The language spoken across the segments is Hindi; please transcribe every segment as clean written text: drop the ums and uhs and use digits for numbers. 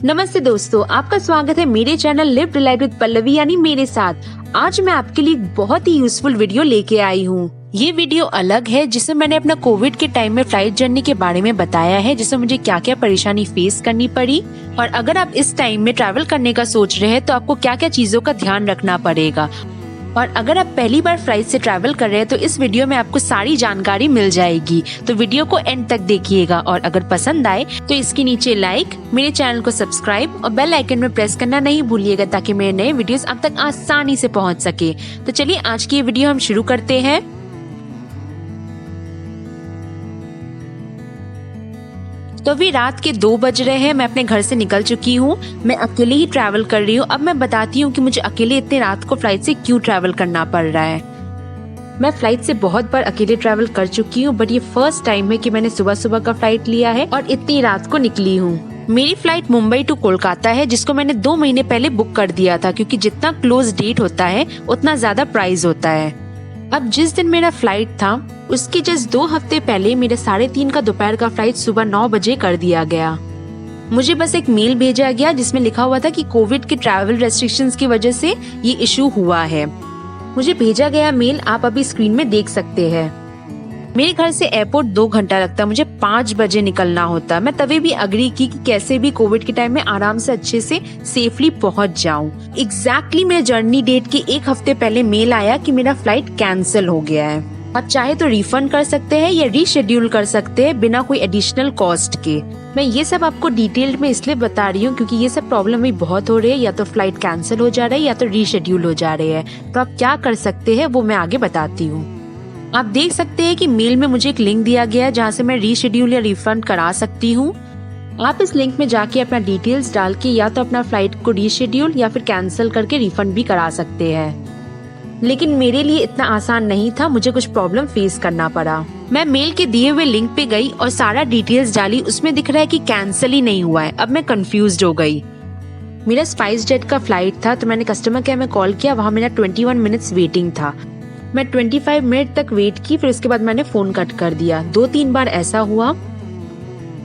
नमस्ते दोस्तों, आपका स्वागत है मेरे channel live to life with Pallavi यानी मेरे साथ। आज मैं आपके लिए बहुत ही यूजफुल वीडियो लेके आई हूँ। ये वीडियो अलग है जिसमें मैंने अपना कोविड के टाइम में फ्लाइट जर्नी के बारे में बताया है, जिसमें मुझे क्या क्या परेशानी फेस करनी पड़ी और अगर आप इस टाइम में ट्रैवल करने का सोच रहे हैं तो आपको क्या क्या चीजों का ध्यान रखना पड़ेगा। और अगर आप पहली बार फ्लाइट से ट्रैवल कर रहे हैं तो इस वीडियो में आपको सारी जानकारी मिल जाएगी, तो वीडियो को एंड तक देखिएगा। और अगर पसंद आए तो इसके नीचे लाइक, मेरे चैनल को सब्सक्राइब और बेल आइकन में प्रेस करना नहीं भूलिएगा ताकि मेरे नए वीडियोस आप तक आसानी से पहुंच सके। तो चलिए आज की ये वीडियो हम शुरू करते हैं। तो अभी रात के 2 बज रहे हैं, मैं अपने घर से निकल चुकी हूँ। मैं अकेले ही ट्रैवल कर रही हूँ। अब मैं बताती हूँ कि मुझे अकेले इतने रात को फ्लाइट से क्यों ट्रैवल करना पड़ रहा है। मैं फ्लाइट से बहुत बार अकेले ट्रैवल कर चुकी हूँ, बट ये फर्स्ट टाइम है कि मैंने सुबह सुबह का फ्लाइट लिया है और इतनी रात को निकली हूँ। मेरी फ्लाइट मुंबई टू कोलकाता है, जिसको मैंने 2 महीने पहले बुक कर दिया था, क्योंकि जितना क्लोज डेट होता है उतना ज्यादा प्राइस होता है। अब जिस दिन मेरा फ्लाइट था उसके जस्ट 2 हफ्ते पहले मेरे 3:30 का दोपहर का फ्लाइट सुबह 9 बजे कर दिया गया। मुझे बस एक मेल भेजा गया जिसमें लिखा हुआ था कि कोविड के ट्रैवल रेस्ट्रिक्शंस की वजह से ये इशू हुआ है। मुझे भेजा गया मेल आप अभी स्क्रीन में देख सकते हैं। मेरे घर से एयरपोर्ट 2 घंटा लगता, मुझे 5 बजे निकलना होता। मैं तभी भी अग्री की कि कैसे भी कोविड के टाइम में आराम से अच्छे से सेफली पहुंच जाऊं। एग्जैक्टली मेरे जर्नी डेट के 1 हफ्ते पहले मेल आया कि मेरा फ्लाइट कैंसिल हो गया है। आप चाहे तो रिफंड कर सकते हैं या रीशेड्यूल कर सकते हैं बिना कोई एडिशनल कॉस्ट के। मैं ये सब आपको डिटेल्ड में इसलिए बता रही हूँ क्योंकि ये सब प्रॉब्लम भी बहुत हो रही है, या तो फ्लाइट कैंसिल हो जा रहा है या तो रीशेड्यूल हो जा रहे हैं। तो आप क्या कर सकते हैं वो मैं आगे बताती हूँ। आप देख सकते हैं कि मेल में मुझे एक लिंक दिया गया है जहाँ से मैं रीशेड्यूल या रिफंड करा सकती हूँ। आप इस लिंक में जाके अपना डिटेल्स डाल के या तो अपना फ्लाइट को रीशेड्यूल या फिर कैंसिल करके रिफंड भी करा सकते हैं। लेकिन मेरे लिए इतना आसान नहीं था, मुझे कुछ प्रॉब्लम फेस करना पड़ा। मैं मेल के दिए हुए लिंक पे गई और सारा डिटेल्स डाली, उसमें दिख रहा है कि कैंसिल ही नहीं हुआ है। अब मैं कंफ्यूज्ड हो गई। मेरा स्पाइस जेट का फ्लाइट था, तो मैंने कस्टमर केयर में कॉल किया। वहाँ मेरा 21 मिनट्स वेटिंग था। मैं 25 मिनट तक वेट की, फिर उसके बाद मैंने फोन कट कर दिया। 2-3 बार ऐसा हुआ।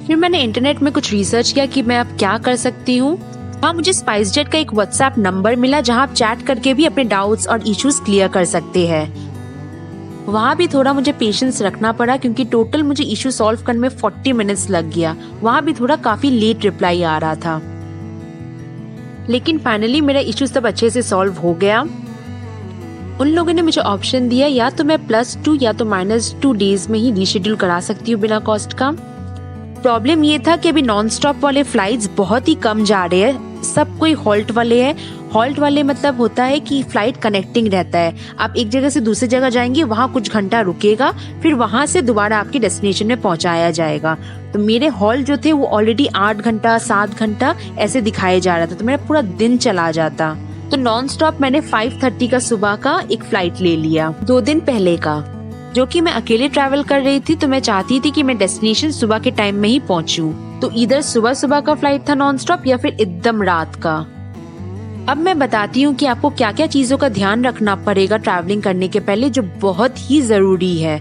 फिर मैंने इंटरनेट में कुछ रिसर्च किया कि मैं अब क्या कर सकती हूँ। हाँ, मुझे स्पाइस जेट का एक व्हाट्सएप नंबर मिला जहाँ आप चैट करके भी अपने डाउट्स और इश्यूज क्लियर कर सकते हैं। वहाँ भी थोड़ा मुझे पेशेंस रखना पड़ा क्योंकि टोटल मुझे इशू सॉल्व करने में 40 मिनट्स लग गया। वहाँ भी थोड़ा काफी लेट रिप्लाई आ रहा था, लेकिन फाइनली मेरा इशू सब अच्छे से सॉल्व हो गया। उन लोगों ने मुझे ऑप्शन दिया या तो मैं +2 या तो -2 डेज में ही रीशेड्यूल करा सकती हूँ बिना कॉस्ट का। प्रॉब्लम ये था कि अभी नॉन स्टॉप वाले फ्लाइट्स बहुत ही कम जा रहे हैं, सब कोई हॉल्ट वाले हैं। हॉल्ट वाले मतलब होता है कि फ्लाइट कनेक्टिंग रहता है। आप एक जगह से दूसरी जगह जाएंगे, वहाँ कुछ घंटा रुकेगा, फिर वहाँ से दोबारा आपकी डेस्टिनेशन में पहुँचाया जाएगा। तो मेरे हॉल्ट जो थे वो ऑलरेडी 8 घंटा 7 घंटा ऐसे दिखाए जा रहा था, तो मेरा पूरा दिन चला जाता। तो नॉन स्टॉप मैंने 5:30 का सुबह का एक फ्लाइट ले लिया 2 दिन पहले का, जो कि मैं अकेले ट्रैवल कर रही थी। तो मैं चाहती थी कि मैं डेस्टिनेशन सुबह के टाइम में ही पहुंचूं। तो इधर सुबह सुबह का फ्लाइट था नॉन स्टॉप या फिर एकदम रात का। अब मैं बताती हूँ कि आपको क्या क्या चीजों का ध्यान रखना पड़ेगा ट्रैवलिंग करने के पहले, जो बहुत ही जरूरी है।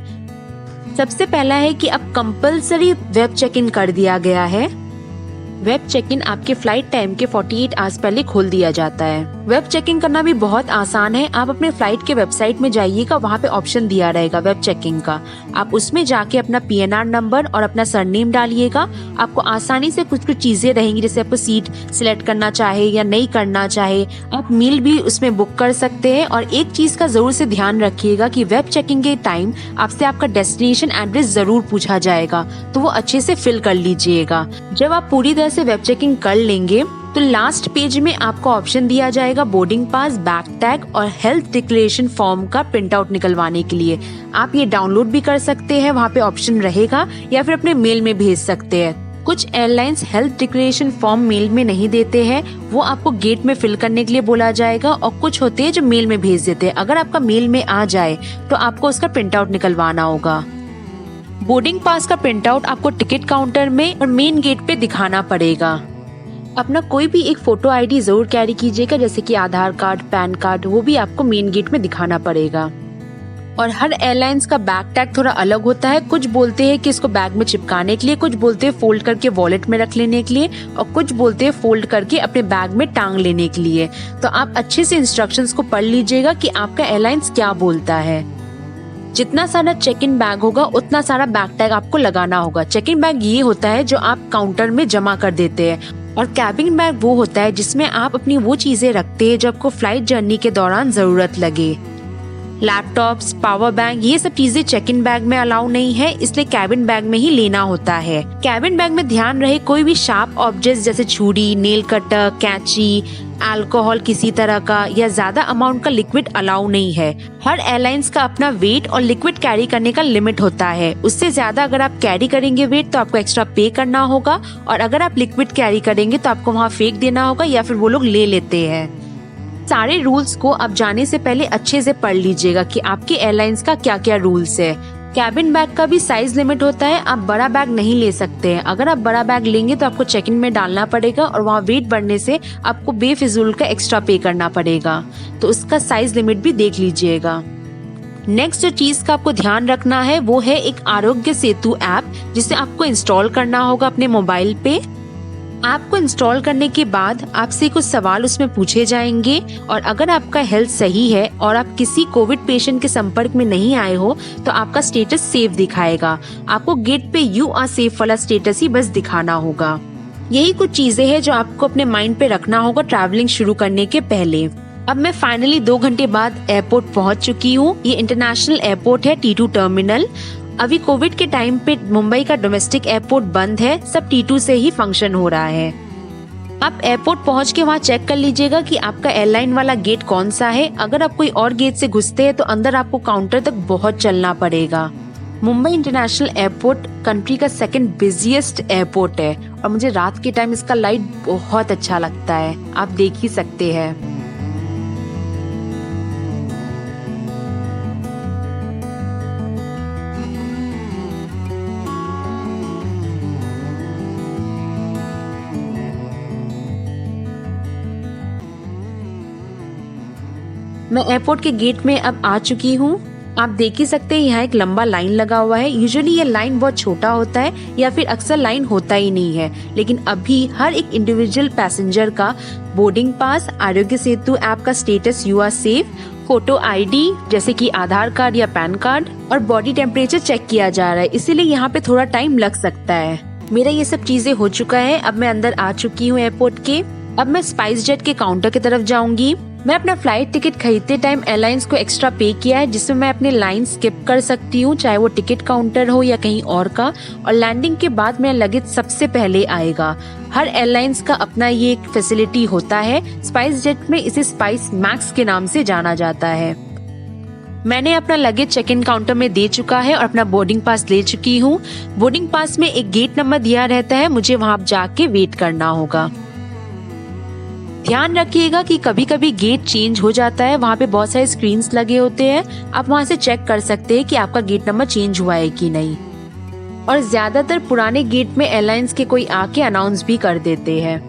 सबसे पहला है कि अब कंपल्सरी वेब चेक इन कर दिया गया है। वेब चेक इन आपके फ्लाइट टाइम के 48 आवर्स पहले खोल दिया जाता है। वेब चेकिंग करना भी बहुत आसान है। आप अपने फ्लाइट के वेबसाइट में जाइएगा, वहाँ पे ऑप्शन दिया रहेगा वेब चेकिंग का। आप उसमें जाके अपना PNR नंबर और अपना सरनेम डालिएगा। आपको आसानी से कुछ कुछ चीजें रहेंगी, जैसे आपको सीट सिलेक्ट करना चाहे या नहीं करना चाहे। आप मील भी उसमें बुक कर सकते हैं। और एक चीज का जरूर से ध्यान रखिएगा कि वेब चेकिंग के टाइम आपसे आपका डेस्टिनेशन एड्रेस जरूर पूछा जाएगा, तो वो अच्छे से फिल कर लीजिएगा। जब आप पूरी तरह से वेब चेकिंग कर लेंगे तो लास्ट पेज में आपको ऑप्शन दिया जाएगा बोर्डिंग पास, बैग टैग और हेल्थ डिक्लेरेशन फॉर्म का प्रिंट आउट निकलवाने के लिए। आप ये डाउनलोड भी कर सकते हैं, वहाँ पे ऑप्शन रहेगा, या फिर अपने मेल में भेज सकते हैं। कुछ airlines health declaration form mail में नहीं देते हैं, वो आपको गेट में फिल करने के लिए बोला जाएगा। और कुछ होते हैं जो मेल में भेज देते हैं। अगर आपका मेल में आ जाए तो आपको उसका प्रिंट आउट निकलवाना होगा। बोर्डिंग पास का प्रिंट आउट आपको टिकट काउंटर में और मेन गेट पे दिखाना पड़ेगा। अपना कोई भी एक फोटो ID जरूर कैरी कीजिएगा, जैसे कि आधार कार्ड, पैन कार्ड, वो भी आपको मेन गेट में दिखाना पड़ेगा। और हर एयरलाइंस का बैग टैग थोड़ा अलग होता है। कुछ बोलते हैं कि इसको बैग में चिपकाने के लिए, कुछ बोलते हैं फोल्ड करके वॉलेट में रख लेने के लिए, और कुछ बोलते हैं फोल्ड करके अपने बैग में टांग लेने के लिए। तो आप अच्छे से इंस्ट्रक्शंस को पढ़ लीजिएगा कि आपका एयरलाइंस क्या बोलता है। जितना सारा चेक इन बैग होगा उतना सारा बैग टैग आपको लगाना होगा। चेक इन बैग ये होता है जो आप काउंटर में जमा कर देते हैं, और कैबिन बैग वो होता है जिसमें आप अपनी वो चीजें रखते हैं जो आपको फ्लाइट जर्नी के दौरान जरूरत लगे। लैपटॉप्स, पावर बैंक, ये सब चीजें चेक इन बैग में अलाउ नहीं है, इसलिए कैबिन बैग में ही लेना होता है। कैबिन बैग में ध्यान रहे कोई भी शार्प ऑब्जेक्ट्स जैसे छुरी, नेल कटर, कैंची, अल्कोहल किसी तरह का या ज्यादा अमाउंट का लिक्विड अलाउ नहीं है। हर एयरलाइंस का अपना वेट और लिक्विड कैरी करने का लिमिट होता है। उससे ज्यादा अगर आप कैरी करेंगे वेट तो आपको एक्स्ट्रा पे करना होगा, और अगर आप लिक्विड कैरी करेंगे तो आपको वहाँ फेंक देना होगा या फिर वो लोग ले लेते हैं। सारे रूल्स को आप जाने से पहले अच्छे से पढ़ लीजिएगा कि आपके एयरलाइंस का क्या क्या रूल्स है। कैबिन बैग का भी साइज लिमिट होता है, आप बड़ा बैग नहीं ले सकते हैं। अगर आप बड़ा बैग लेंगे तो आपको चेक इन में डालना पड़ेगा, और वहाँ वेट बढ़ने से आपको बेफिजूल का एक्स्ट्रा पे करना पड़ेगा। तो उसका साइज लिमिट भी देख लीजिएगा। नेक्स्ट जो चीज का आपको ध्यान रखना है वो है एक आरोग्य सेतु ऐप, जिसे आपको इंस्टॉल करना होगा अपने मोबाइल पे। ऐप को इंस्टॉल करने के बाद आपसे कुछ सवाल उसमें पूछे जाएंगे, और अगर आपका हेल्थ सही है और आप किसी कोविड पेशेंट के संपर्क में नहीं आए हो तो आपका स्टेटस सेफ दिखाएगा। आपको गेट पे यू आर सेफ वाला स्टेटस ही बस दिखाना होगा। यही कुछ चीजें हैं जो आपको अपने माइंड पे रखना होगा ट्रैवलिंग शुरू करने के पहले। अब मैं फाइनली 2 घंटे बाद एयरपोर्ट पहुंच चुकी हूँ। ये इंटरनेशनल एयरपोर्ट है, T2 टर्मिनल। अभी कोविड के टाइम पे मुंबई का डोमेस्टिक एयरपोर्ट बंद है, सब T2 से ही फंक्शन हो रहा है। आप एयरपोर्ट पहुंच के वहाँ चेक कर लीजिएगा कि आपका एयरलाइन वाला गेट कौन सा है। अगर आप कोई और गेट से घुसते हैं तो अंदर आपको काउंटर तक बहुत चलना पड़ेगा। मुंबई इंटरनेशनल एयरपोर्ट कंट्री का सेकंड बिजिएस्ट एयरपोर्ट है, और मुझे रात के टाइम इसका लाइट बहुत अच्छा लगता है, आप देख ही सकते हैं। मैं एयरपोर्ट के गेट में अब आ चुकी हूँ। आप देख ही सकते हैं यहाँ एक लंबा लाइन लगा हुआ है। यूजुअली ये लाइन बहुत छोटा होता है या फिर अक्सर लाइन होता ही नहीं है, लेकिन अभी हर एक इंडिविजुअल पैसेंजर का boarding pass, Aarogya Setu app का status you are safe, photo ID जैसे कि आधार कार्ड या पैन कार्ड, और बॉडी टेम्परेचर चेक किया जा रहा है, इसीलिए यहाँ पे थोड़ा टाइम लग सकता है। मेरा ये सब चीजें हो चुका है। अब मैं अंदर आ चुकी हूँ एयरपोर्ट के। अब मैं स्पाइस जेट के काउंटर की तरफ जाऊंगी। मैं अपना फ्लाइट टिकट खरीदते टाइम एयरलाइंस को एक्स्ट्रा पे किया है, जिसमें मैं अपनी लाइन स्किप कर सकती हूँ, चाहे वो टिकट काउंटर हो या कहीं और का। और लैंडिंग के बाद मेरा लगेज सबसे पहले आएगा। हर एयरलाइंस का अपना ये एक फैसिलिटी होता है। स्पाइस जेट में इसे स्पाइस मैक्स के नाम से जाना जाता है। मैंने अपना लगेज चेक इन काउंटर में दे चुका है और अपना बोर्डिंग पास ले चुकी हूँ। बोर्डिंग पास में एक गेट नंबर दिया रहता है, मुझे वहाँ जाके वेट करना होगा। ध्यान रखिएगा कि कभी कभी गेट चेंज हो जाता है, वहाँ पे बहुत सारे स्क्रीन्स लगे होते हैं, आप वहाँ से चेक कर सकते हैं कि आपका गेट नंबर चेंज हुआ है कि नहीं। और ज्यादातर पुराने गेट में एयरलाइंस के कोई आके अनाउंस भी कर देते हैं।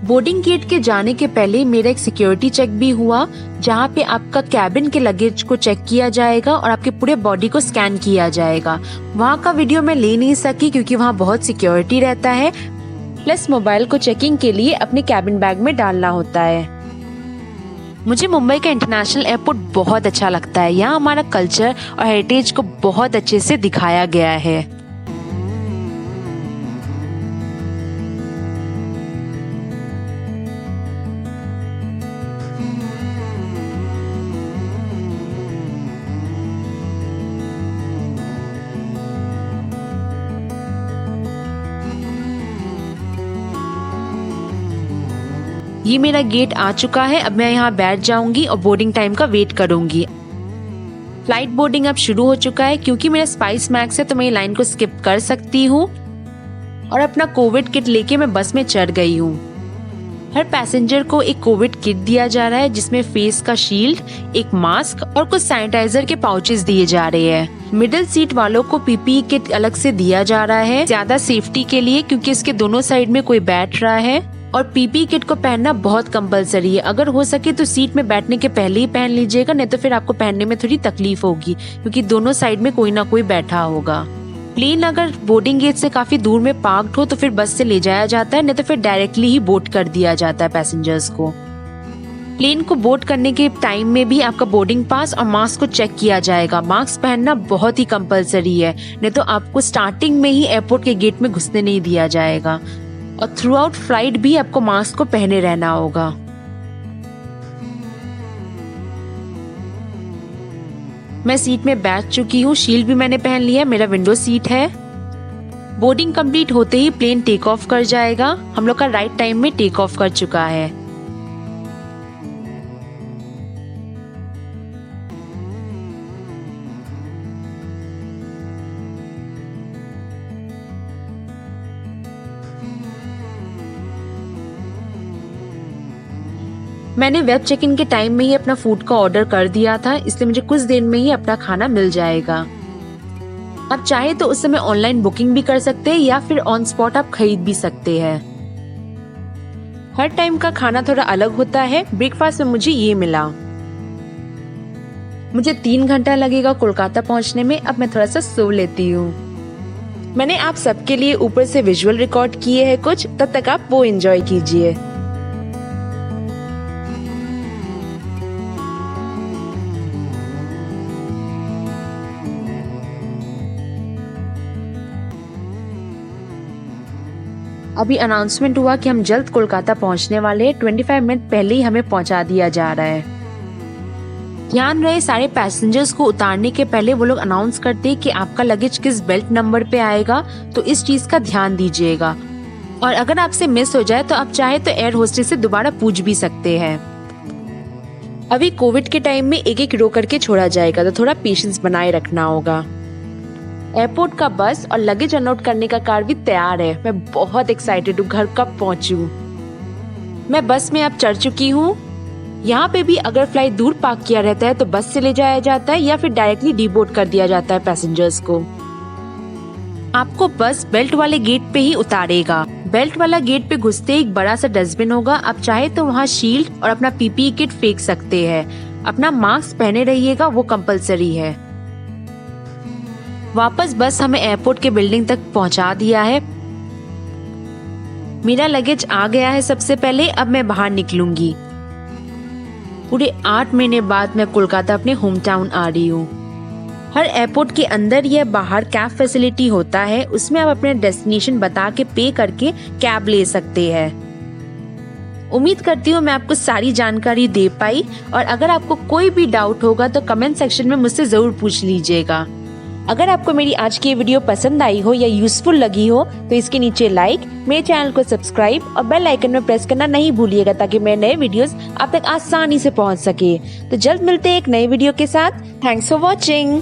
बोर्डिंग गेट के जाने के पहले मेरा एक सिक्योरिटी चेक भी हुआ, जहाँ पे आपका कैबिन के लगेज को चेक किया जाएगा और आपके पूरे बॉडी को स्कैन किया जाएगा। वहाँ का वीडियो मैं ले नहीं सकी क्योंकि वहाँ बहुत सिक्योरिटी रहता है, प्लस मोबाइल को चेकिंग के लिए अपने कैबिन बैग में डालना होता है। मुझे मुंबई का इंटरनेशनल एयरपोर्ट बहुत अच्छा लगता है। यहाँ हमारा कल्चर और हेरिटेज को बहुत अच्छे से दिखाया गया है। ये मेरा गेट आ चुका है। अब मैं यहाँ बैठ जाऊंगी और बोर्डिंग टाइम का वेट करूंगी। फ्लाइट बोर्डिंग अब शुरू हो चुका है। क्योंकि मेरा स्पाइस मैक्स है तो मैं लाइन को स्किप कर सकती हूँ और अपना कोविड किट लेके मैं बस में चढ़ गई हूँ। हर पैसेंजर को एक कोविड किट दिया जा रहा है, जिसमें फेस का शील्ड, एक मास्क और कुछ सैनिटाइजर के पाउचेस दिए जा रहे हैं। मिडिल सीट वालों को पीपीई किट अलग से दिया जा रहा है, ज्यादा सेफ्टी के लिए, क्योंकि इसके दोनों साइड में कोई बैठ रहा है। और पीपी किट को पहनना बहुत कंपलसरी है। अगर हो सके तो सीट में बैठने के पहले ही पहन लीजिएगा, नहीं तो फिर आपको पहनने में थोड़ी तकलीफ होगी, क्योंकि दोनों साइड में कोई ना कोई बैठा होगा। प्लेन अगर बोर्डिंग गेट से काफी दूर में पार्क्ड हो तो फिर बस से ले जाया जाता है, नहीं तो फिर डायरेक्टली ही बोर्ड कर दिया जाता है पैसेंजर्स को। प्लेन को बोर्ड करने के टाइम में भी आपका बोर्डिंग पास और मास्क को चेक किया जाएगा। मास्क पहनना बहुत ही कंपलसरी है, नहीं तो आपको स्टार्टिंग में ही एयरपोर्ट के गेट में घुसने नहीं दिया जाएगा। और थ्रू आउट फ्लाइट भी आपको मास्क को पहने रहना होगा। मैं सीट में बैठ चुकी हूँ, शील्ड भी मैंने पहन लिया, मेरा विंडो सीट है। बोर्डिंग कंप्लीट होते ही प्लेन टेक ऑफ कर जाएगा। हम लोग का राइट टाइम में टेक ऑफ कर चुका है। मैंने वेब चेक इन के टाइम में ही अपना फूड का ऑर्डर कर दिया था, इसलिए मुझे कुछ देर में ही अपना खाना मिल जाएगा। आप चाहे तो उस समय ऑनलाइन बुकिंग भी कर सकते हैं या फिर ऑन स्पॉट आप खरीद भी सकते हैं। हर टाइम का खाना थोड़ा अलग होता है। ब्रेकफास्ट में मुझे ये मिला। मुझे 3 घंटा लगेगा कोलकाता पहुंचने में। अब मैं थोड़ा सा सो लेती हूँ। मैंने आप सबके लिए ऊपर से विजुअल रिकॉर्ड किए हैं कुछ, तब तक आप वो एंजॉय कीजिए। अभी अनाउंसमेंट हुआ कि हम जल्द कोलकाता पहुंचने वाले हैं। 25 मिनट पहले ही हमें पहुंचा दिया जा रहा है। ध्यान रहे, सारे पैसेंजर्स को उतारने के पहले वो लोग अनाउंस करते हैं कि आपका लगेज किस बेल्ट नंबर पे आएगा, तो इस चीज का ध्यान दीजिएगा। और अगर आपसे मिस हो जाए तो आप चाहे तो एयर होस्टेस से दोबारा पूछ भी सकते हैं। अभी कोविड के टाइम में एक एक रो करके छोड़ा जाएगा, तो थोड़ा पेशेंस बनाए रखना होगा। एयरपोर्ट का बस और लगेज अनलोड करने का कार भी तैयार है। मैं बहुत एक्साइटेड हूँ घर कब पहुंचूं। मैं बस में अब चढ़ चुकी हूँ। यहाँ पे भी अगर फ्लाइट दूर पार्क किया रहता है तो बस से ले जाया जाता है या फिर डायरेक्टली डीबोर्ड कर दिया जाता है पैसेंजर्स को। आपको बस बेल्ट वाले गेट पे ही उतारेगा। बेल्ट वाला गेट पे घुसते एक बड़ा सा डस्टबिन होगा। आप चाहे तो वहाँ शील्ड और अपना पीपीई किट फेंक सकते हैं। अपना मास्क पहने रहिएगा, वो कंपलसरी है। वापस बस हमें एयरपोर्ट के बिल्डिंग तक पहुंचा दिया है। मेरा लगेज आ गया है सबसे पहले। अब मैं बाहर निकलूंगी। पूरे 8 महीने बाद मैं कोलकाता अपने होम टाउन आ रही हूँ। हर एयरपोर्ट के अंदर या बाहर कैब फैसिलिटी होता है, उसमें आप अपने डेस्टिनेशन बता के पे करके कैब ले सकते हैं। उम्मीद करती हूँ मैं आपको सारी जानकारी दे पाई, और अगर आपको कोई भी डाउट होगा तो कमेंट सेक्शन में मुझसे जरूर पूछ लीजिएगा। अगर आपको मेरी आज की वीडियो पसंद आई हो या यूजफुल लगी हो तो इसके नीचे लाइक, मेरे चैनल को सब्सक्राइब और बेल आइकन में प्रेस करना नहीं भूलिएगा, ताकि मेरे नए वीडियोस आप तक आसानी से पहुंच सके। तो जल्द मिलते हैं एक नए वीडियो के साथ। Thanks for watching.